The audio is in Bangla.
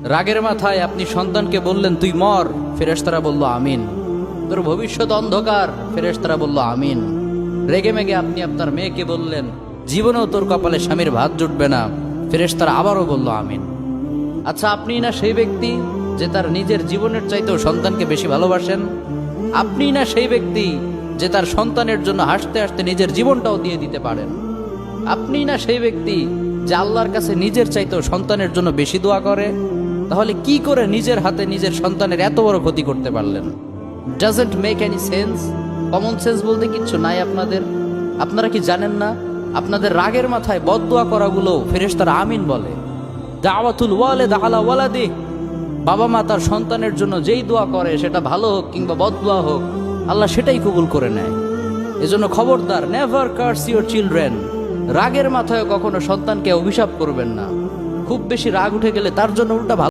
রাগের মাথায় আপনি সন্তানকে বললেন তুই মর, ফেরেশতারা বলল আমিন। তোর ভবিষ্যৎ অন্ধকার, ফেরেশতারা বলল আমিন। রেগে মেগে আপনি আপনার মেয়েকে বললেন জীবনেও তোর কপালে স্বামীর ভাত জুটবে না, ফেরেশতারা আবারও বলল আমিন। আচ্ছা, আপনি না সেই ব্যক্তি যে তার নিজের জীবনের চাইতেও সন্তানকে বেশি ভালোবাসেন? আপনি না সেই ব্যক্তি যে তার সন্তানের জন্য হাসতে হাসতে নিজের জীবনটাও দিয়ে দিতে পারেন? আপনি না সেই ব্যক্তি যে আল্লাহর কাছে নিজের চাইতেও সন্তানের জন্য বেশি দোয়া করে? তাহলে কি করে নিজের হাতে নিজের সন্তানের এত বড় ক্ষতি করতে পারলেন? Doesn't make any sense. Common sense বলতে কিচ্ছু নাই আপনাদের। আপনারা কি জানেন না আপনাদের রাগের মাথায় বদদোয়া করাগুলো ফেরেশতারা আমিন বলে? দাওয়াতুল ওয়ালিদ আলা ওয়ালাদি, বাবা মা তার সন্তানের জন্য যেই দোয়া করে সেটা ভালো হোক কিংবা বদদোয়া হোক, আল্লাহ সেটাই কবুল করে নেয়। এজন্য খবরদার, নেভার কার্স ইউর চিলড্রেন। রাগের মাথায় কখনো সন্তানকে অভিশাপ করবেন না। খুব বেশি রাগ উঠে গেলে তার জন্য উল্টা ভালো